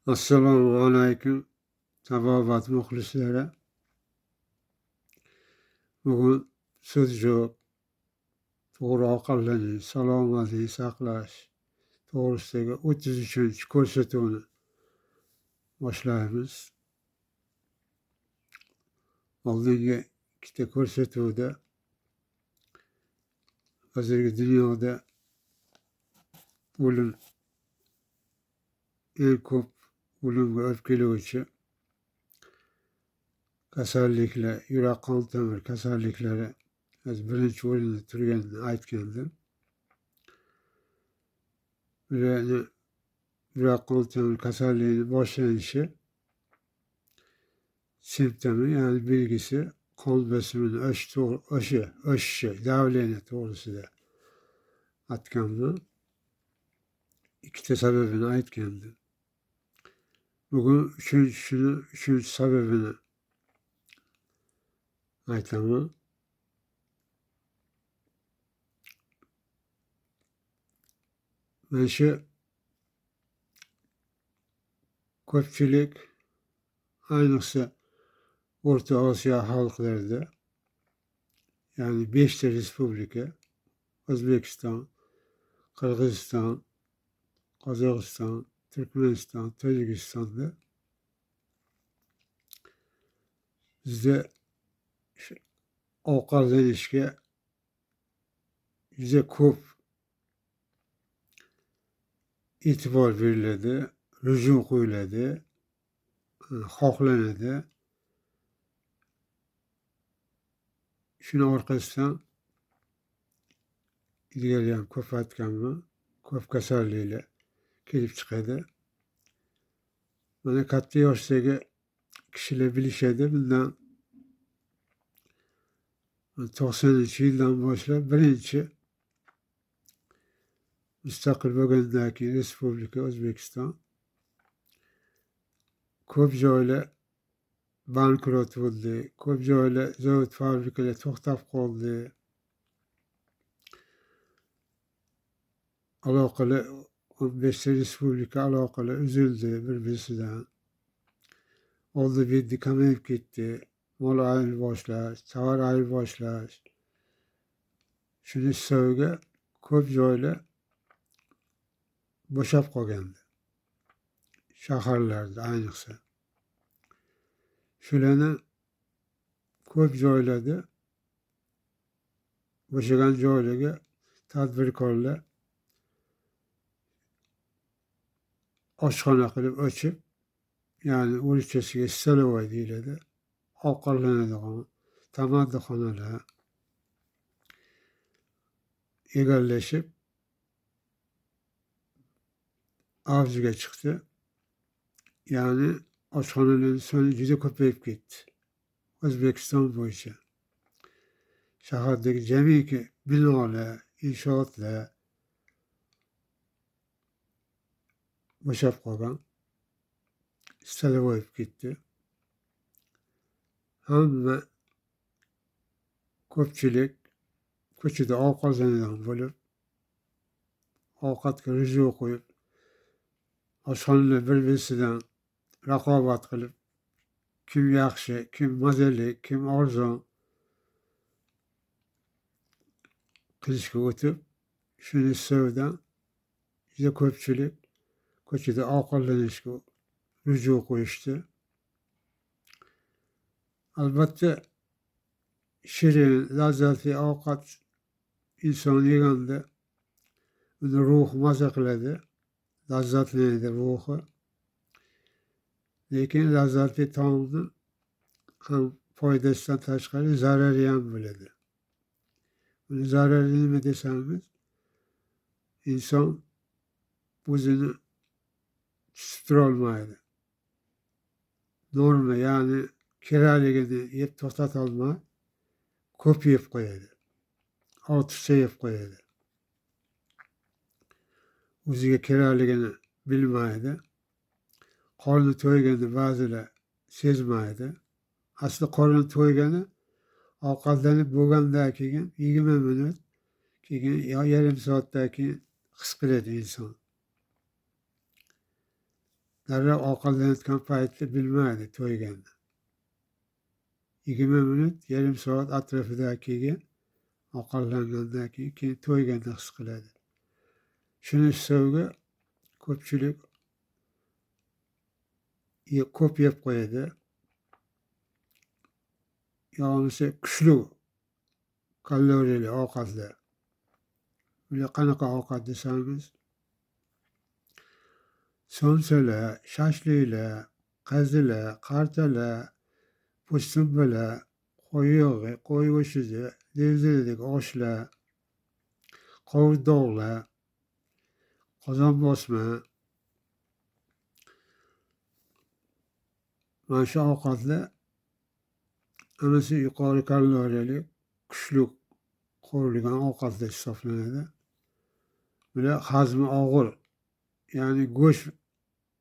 Assalomu alaykum tabobat muxlislari. Bugun so'z yo'q, to'g'ri ovqatlanish, salomatlikni saqlash to'g'risidagi 33 ko'rsatuvni boshlaymiz. Oldingi ikkita ko'rsatuvda hozirgi dunyoda eng ko'p o'limga olib keluvchi kasalliklar, yurak qon tomir kasalliklari birinchi o'rinda turganini aytgandim. Yurak qon tomir kasalligining boshlanishi simptomi, ya'ni belgisi qon bosimini oshishi, davleniya to'g'risida aytgandim. Ikkita sababini aytgandim. Bugun uchinchi sababini aytaman. Mana shu ko'pchilik, ayniqsa O'rta Osiyo xalqlarida, ya'ni 5 ta respublika, O'zbekiston, Qirg'iziston, Qozog'iston, Turkmaniston, Tojikistonda bizda ovqatlanishga juda ko'p e'tibor beriladi, rujum qo'yiladi, xohlanadi. Shuni orqasidan ilgari ham ko'p aytganman, ko'p kasalliklar kelib chiqadi. Mana katta yoshdagi kishilar bilishadi, bundan 90-yildan boshlab birinchi mustaqil bo'lgandan keyin Respublika O'zbekiston ko'p joylar bankrot bo'ldi, ko'p joylar zavod fabrikalar to'xtab qoldi. Aloqalar 15 ta respublika aloqalar uzildi bir-birisidan. Oldi-berdi kamayib ketdi. Mol ayirboshlash, tovar ayirboshlash. Shuni hisobiga ko'p joylar bo'shab qolgandi. Shaharlarda ayniqsa. Shularni ko'p joylarda bo'shagan joylarga tadbirkorlar oshxona qilib ochib, ya'ni o'rischasiga stolovoy deyiladi, ovqatlanadigan tamaddixonalar egallashib avjiga chiqdi. Ya'ni oshxonalarning soni juda ko'payib ketdi. O'zbekiston bo'yicha shahardagi jamiki binolar, inshootlar bo'shab qolgan, stolovoy bo'lib ketdi. Hamma ko'pchilik ko'chada ovqatlanadigan bo'lib, ovqatga rujum qo'yib, oshxonalar bir-birisidan raqobat qilib, kim yaxshi, kim mazali, kim arzon qilishga o'tib, shuni hisobidan juda ko'pchilik ko'chada ovqatlanishga rujum qo'yishdi. Albatta, shirin, lazzatli ovqat inson yeganda uni ruhi maza qiladi, lazzatlanadi ruhi. Lekin lazzatli taomni ham foydasidan tashqari zarari ham bo'ladi. Buni zarari nima desangiz, inson o'zini tutib turolmaydi. Norma, ya'ni kerakligini yeb to'xtatolmay ko'p yeb qo'yadi, ortiqcha yeb qo'yadi. O'ziga kerakligini bilmaydi. Qorni to'yganda ba'zilar sezmaydi. Asli qorni to'ygani ovqatlanib bo'lgandan keyin 20 minut keyin yo yarim soatdan keyin his qiladi inson. darrov ovqatlanayotgan paytda bilmaydi to'yganda. 20 minut, yarim soat atrofida keyin ovqatlangandan keyin to'yganda his qiladi. Shuni hisobiga ko'pchilik ko'p yeb qo'yadi. Yo'g'onisi kuchli kaloriyali ovqatlar. Bular qanaqa ovqat desangiz, somsalar, shashliklar, qazilar, qartalar, po'stinbalar, qo'y yog'i, qo'y go'shti, devziridagi oshlar, qovurdoqlar, qozon bosma. Mana shu ovqatlar anasi yuqori kaloriyali, kuchli qovurilgan ovqatlar hisoblanadi. Bular hazmi og'ir, ya'ni go'sht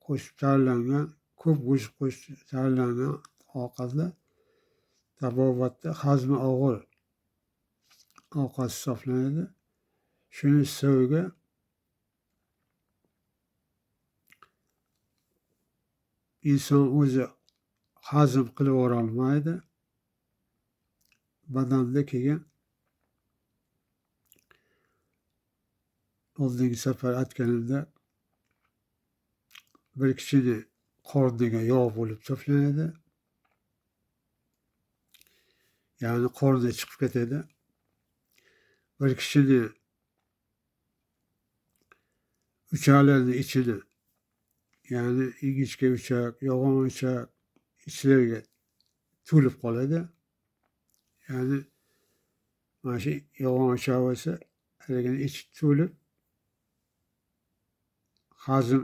qo'shib tayyorlangan, ko'p go'sht qo'shib tayyorlangan ovqatlar tabobatda hazmi og'ir ovqat hisoblanadi. Shuni hisobiga inson o'zi hazm qilib yuborolmaydi. Badanda keyin oldingi safar aytganimda bir kishini qorniga yog' bo'lib to'planadi. Ya'ni qorni chiqib ketadi. Bir kishini uchaklarini ichini, ya'ni ingichka uchak, yo'g'on uchak ichlariga to'lib qoladi. Ya'ni mana shu yo'g'on uchak bo'lsa, haligini ichi to'lib, hazm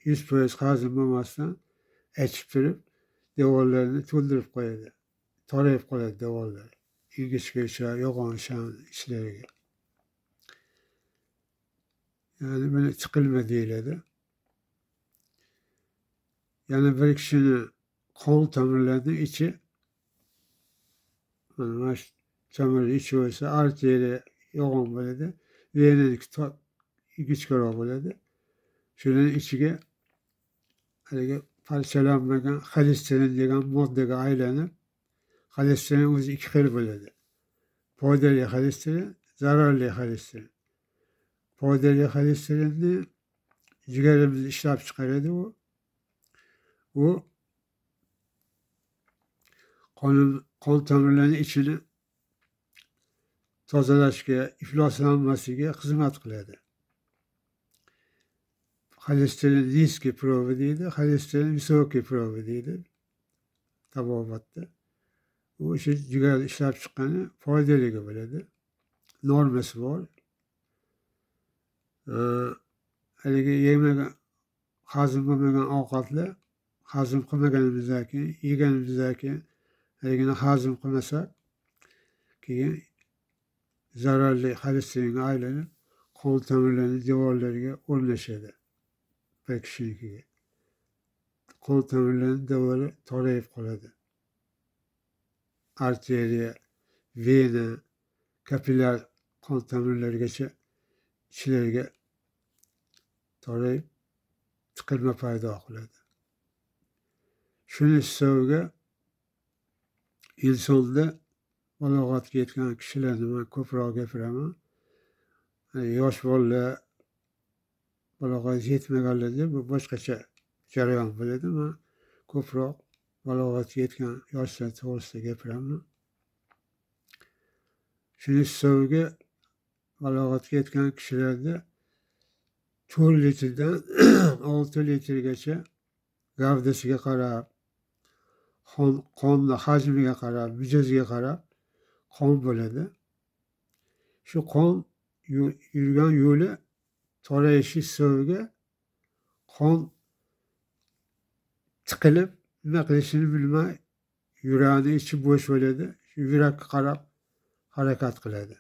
100% hazm bo'lmasdan achib turib, devorlarini to'ldirib qo'yadi. Torayib qoladi devorlar. Ingichka uchak, yo'g'on uchak ichlariga. Ya'ni buni tiqilma deyiladi. Yana bir kishini qon tomirlarining ichi, mana shu tomirni ichi bo'lsa, arteriya yo'g'on bo'ladi. Venaniki ingichkaroq bo'ladi. Shuning ichiga haligi parchalanmagan xolesterin degan moddaga aylanib, xolesterin o'zi ikki xil bo'ladi. Foydali xolesterin, zararli xolesterin. Foydali xolesterinni jigarimiz ishlab chiqaradi u. U qon tomirlarining ichini tozalashga, ifloslanmasiga xizmat qiladi. Xolesterin niskiy probi deydi, xolesterin visokiy probi deydi tabobatda. U o'sha jigarda ishlab chiqqani foydaligi bo'ladi. Normasi bor. Haligi yemagan, hazm bo'lmagan ovqatlar hazm qilmaganimizdan keyin, yeganimizdan keyin haligini hazm qilmasak, keyin zararli xolesteringa aylanib, qon tomirlarining devorlariga o'rnashadi. Bir kishinikiga. Qon tomirlarining devori torayib qoladi. Arteriya, vena, kapillyar qon tomirlarigacha ichlariga torayib tiqilma paydo qiladi. Shuni hisobiga insonda balog'atga yetgan kishilarni man ko'proq gapiraman. Yosh bolalar, balog'atga yetmaganlarda bu boshqacha jarayon bo'ladi. Man ko'proq balog'atga yetgan yoshlar to'g'risida gapiraman. Shuni hisobiga balog'atga yetgan kishilarda 4 litrdan 6 litrgacha gavdasiga qarab, qonni hajmiga qarab, mijoziga qarab qon bo'ladi. Shu qon yurgan yo'li torayishi hisobiga qon tiqilib, nima qilishini bilmay, yurakni ichi bo'sh bo'ladi. Shu yurakka qarab harakat qiladi.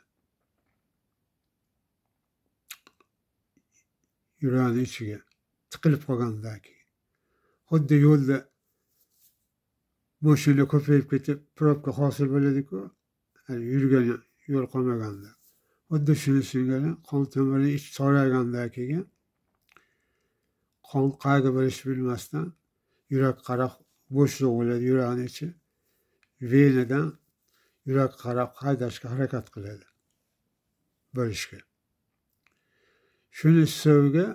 Yurakni ichiga tiqilib qolgandan keyin. Xuddi yo'lda mashina ko'payib ketib, probka hosil bo'ladi-ku, yurgan yo'l qolmaganda. Xuddi shuni singari qon tomirining ichi toraygandan keyin qon qayga bölüşip bilmezden yürek qaraq boşluq boladi yüreğin içi. Venadan yürek qaraq haydaşqa harakat qiladi. Bölüşke. Şunu sevge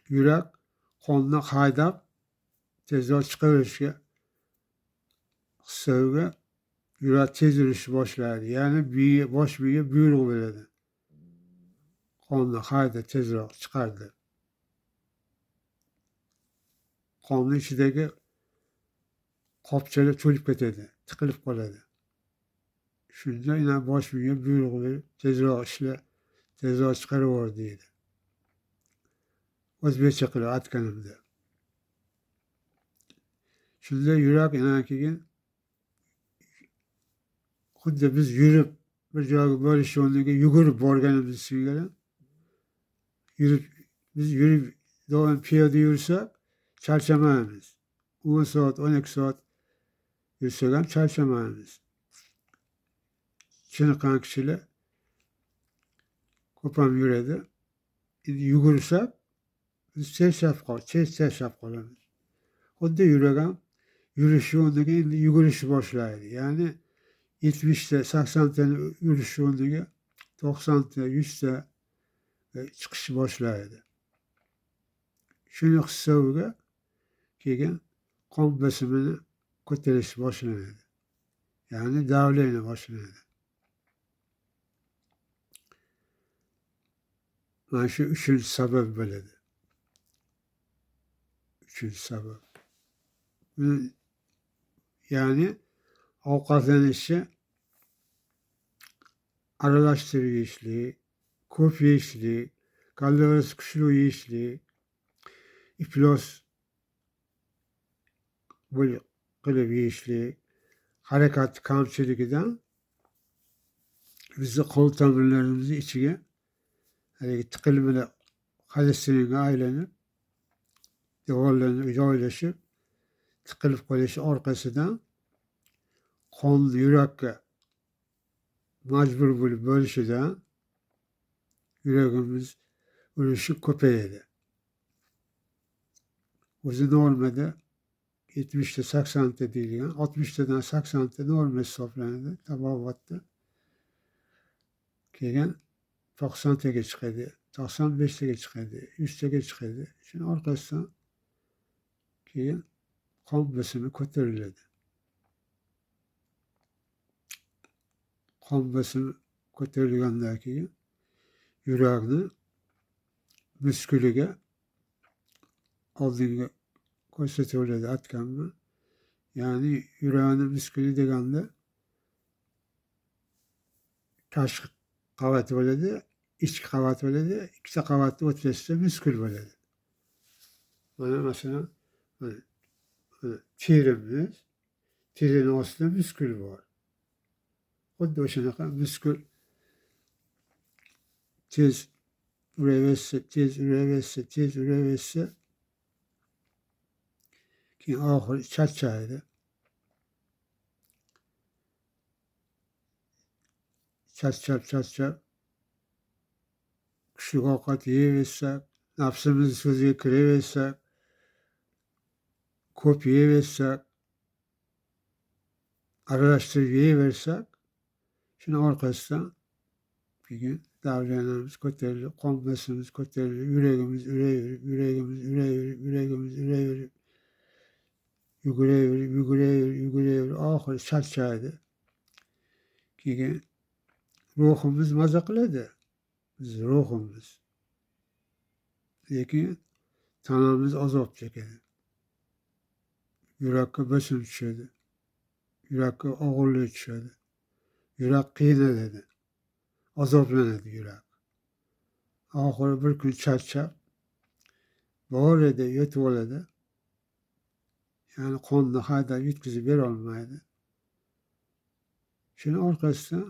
yürek qonni haydab tezroq chiqaverishga sevge yürek tez yurishni boshlaydi. Ya'ni bosh miya buyruq beradi. Qonni hayda tezroq chiqardi. Qonni ichidagi qopchalar to'lib ketadi, tiqilib qoladi. Shunda yana bosh miya buyruq berib tezroq ishla, tezroq chiqaravor deydi. O'zbekcha qilib aytganimda. Shunda yurak yana keyin xuddi biz yurib bir joyga borish o'rniga yugurib borganimiz singari biz yurib doim piyoda yursak charchamaymiz. 10 soat, 12 soat yursak ham charchamaymiz. Chiniqqan kishilar ko'p ham yuradi. Endi yugursak biz charchab qolamiz. Xuddi yurak ham yurishi o'rniga endi yugurishni boshlaydi. Ya'ni 70 ta, 80 ta yurishi o'rniga 90 ta, 100 ta chiqishni boshlaydi. Shuni hisobiga keyin qon bosimini ko'tarishni boshlanadi. Ya'ni davleniya boshlanadi. Mana shu 3-chi sabab bo'ladi. 3-chi sabab. Ya'ni ovqatlanishni aralashtirib yeyishlik, ko'p yeyishlik, kaloriyasi kuchli yeyishlik, iflos qilib yeyishlik, harakat kamchiligidan bizni qon tomirlarimizni ichiga haligi tiqilmalar xolesteringa aylanib, devorlarga joylashib, tiqilib qolishi orqasidan qon yurakka majbur bo'lib bo'lishidan yuragimiz urishi ko'payadi. O'zi normada 70 ta 80 ta deyilgan, 60 tadan 80 ta norma hisoblanadi tabobatda. Keyin 90 taga chiqadi, 95 taga chiqadi, 100 taga chiqadi. Shuni orqasidan keyin qon bosimi ko'tariladi. Qon bosimi ko'tarilgandan keyin yurakni muskuliga oldinga ko'rsataveradi aytganman. Ya'ni yurakni muskuli deganda tashqi qavat bo'ladi, ichki qavat bo'ladi. Ikkita qavatni o'rtasida muskul bo'ladi. Mana masalan terimiz, terini ostida muskul bor. Xuddi o'shanaqa muskul tez uraversa keyin oxiri charchaydi. Charchab kuchli ovqat yeyaversak, nafsimizni so'ziga kiraversak, ko'p yeyaversak, aralashtirib yeyaversak, shuni orqasidan keyin davleniyamiz ko'tarilib, qon bosimimiz ko'tarilib, yuragimiz yuguraverib, oxiri charchaydi. Keyin ruhimiz maza qiladi. Biz ruhimiz. Lekin tanamiz azob chekadi. Yurakka bosim tushadi. Yurakka og'irlik tushadi. Yurak qiynaladi. Azoblanadi yurak. Oxiri bir kun charchab borida yetib oladi. Ya'ni qonni haydab yetkazib bera olmaydi. Shuni orqasidan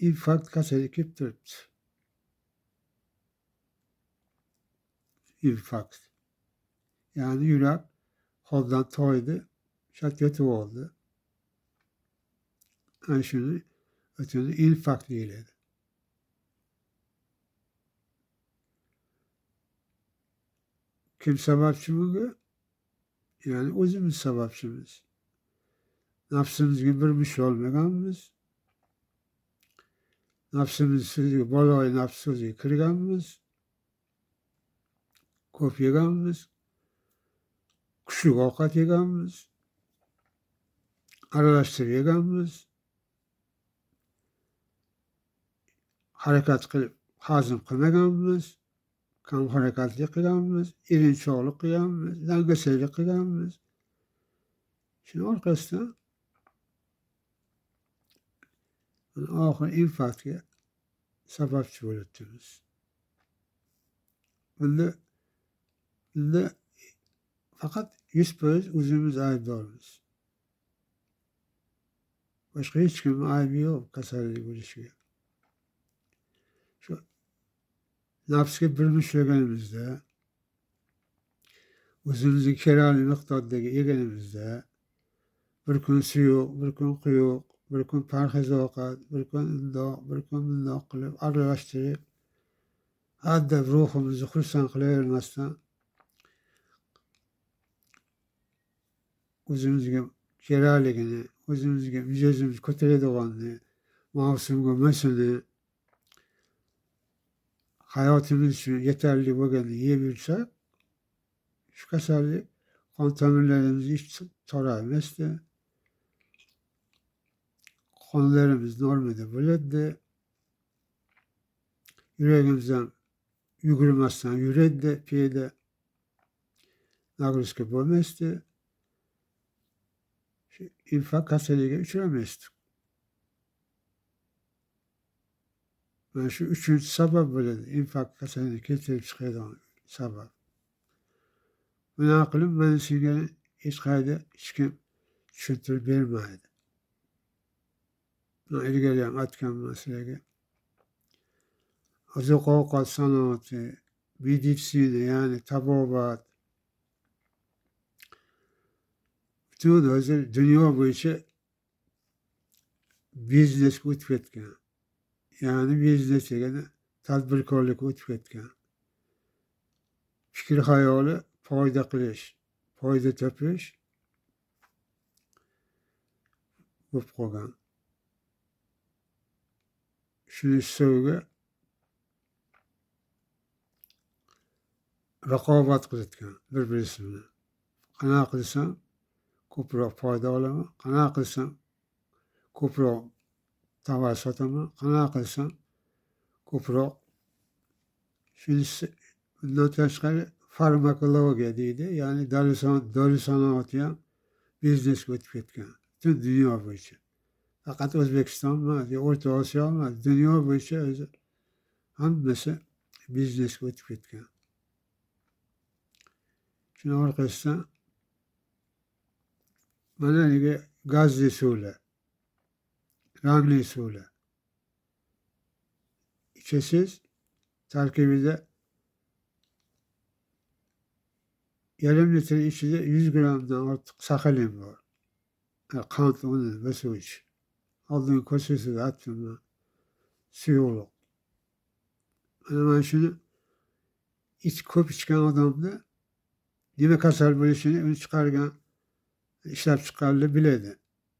infarkt kasali kelib turibdi. Infarkt. Ya'ni yurak holdan toydi, shat yetib oldi. Ana shuni o'tini infarkt deyiladi. Kim sababchi bunga? Yani o'zimiz sababchimiz. Nafsimizga bir mush olmaganmiz. Nafsimiz so'ziga, baloyi nafs so'ziga kirganmiz. Ko'p yeganmiz. Kuchuk ovqat yeganmiz. Aralashtirib yeganmiz. Harakat qilib hazm qilmaganmiz. Kam harakatli qilganmiz. Erinchoqlik qilganmiz. Dangasalik qilganmiz. Shuni orqasidan oxiri infarktga sababchi bo'lyapmiz. Bunda faqat 100% o'zimiz aybdormiz. Boshqa hech kimning aybi yo'q kasallik bo'lishiga. Shu nafsga bir mushlaganimizda, o'zimizga kerakli miqdordagi yeganimizda, bir kun suyuq, bir kun quyuq, bir kun parhez ovqat, bir kun undoq, bir kun bundoq qilib aralashtirib, hadda ruhimizni xursand qilavermasdan o'zimizga kerakligini, o'zimizga mijozimiz ko'taradiganini, mavsumga mo'sini, hayotimiz uchun yetarli bo'lganini yeb yursak, shu kasallik qon tomirlarimizni hech toraymasdi. Qonlarimiz normada bo'ladi. Yuragimizdan yugurmasdan yuradi, piyada nagruska bo'lmasdi. Shu infarkt kasalligiga uchramasdik. Mana shu 3-chi sabab bo'ladi. Infarkt kasalligini keltirib chiqaradigan sabab. Bunaqa qilib mana senga hech qayerda hech kim tushuntirib bermaydi. Men ilgari ham aytganman sizlarga. Oziq-ovqat sanoati, meditsina, ya'ni tabobat, butun hozir dunyo bo'yicha biznesga o'tib ketgan. Ya'ni biznes degani tadbirkorlikka o'tib ketgan. Fikr xayoli foyda qilish, foyda topish bo'lib qolgan. Shuni hisobiga raqobat qilayotgan bir-birisi bilan. Qanaqa qilsam ko'proq foyda olaman, qanaqa qilsam ko'proq tovar sotaman, qanaqa qilsam ko'proq. Shunisi bundan tashqari farmakologiya deydi, ya'ni dori sanoati ham biznesga o'tib ketgan. Butun dunyo bo'yicha. Faqat O'zbekiston emas, O'rta Osiyo emas, dunyo bo'yicha o'zi hammasi biznesga o'tib ketgan. Shuni orqasidan mana nega gazli suvlar, rangli suvlar ichasiz, tarkibida yarim litr ichida 100 grammdan ortiq saxalin bor. Qand uni va suv ich. Oldingi ko'rsatuvda aytdim man. Suyuqlik. Mana shuni ko'p ichgan odamda nima kasal bo'lishini uni chiqargan, ishlab chiqqanlar biladi,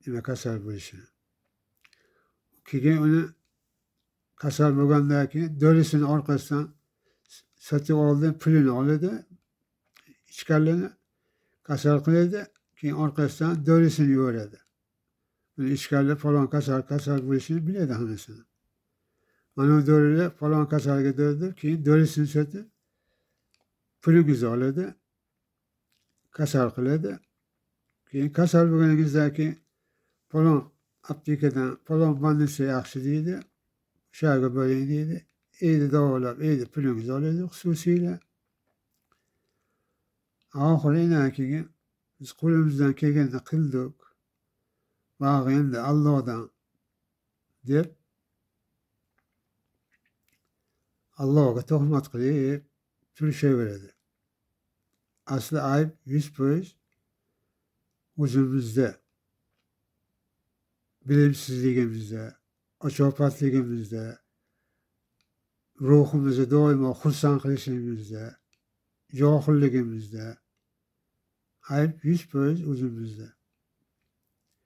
nima kasal bo'lishini. Keyin uni kasal bo'lgandan keyin dorisini orqasidan sotib oldi, pulini oladi, ichganlarni kasal qiladi, keyin orqasidan dorisini yuboradi. Buni ichganlar falon kasal bo'lishini biladi hammasini. Mana bu dorilar falon kasalga doridir, keyin dorisini sotib pulingizni oladi, kasal qiladi. Keyin kasal bo'lganingizdan keyin falon aptekadan falon больница yaxshi deydi, o'sha yerga boring deydi. Endi davolab, endi pulingizni oladi xususiyla. Oxiridan keyin biz qo'limizdan kelganini qildik. Bog'i endi Allohdan deb Allohga tuhmat qilib turishaveradi. Asli ayb 100% o'zimizda, bilimsizligimizda, ochopatligimizda, ruhimizni doimo xursand qilishimizda, johilligimizda. Ayb 100% o'zimizda.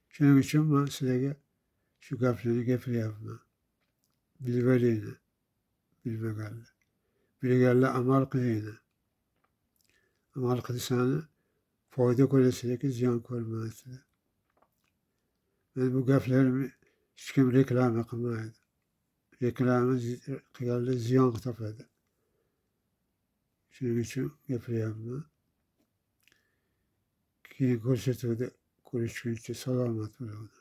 Shuning uchun men sizlarga shu gaplarni gapiryapman. Bilib bilmaganlar. Bilganlar amal qilinglar. Amal qilsanglar foyda ko'rasizlarki, ziyon ko'rmaysizlar. Men bu gaplarimni hech kim reklama qilmaydi. Reklama qilganlar ziyon topadi. Shuning uchun gapiryapman. Keyin ko'rsatuvda ko'rishguncha salomat bo'linglar.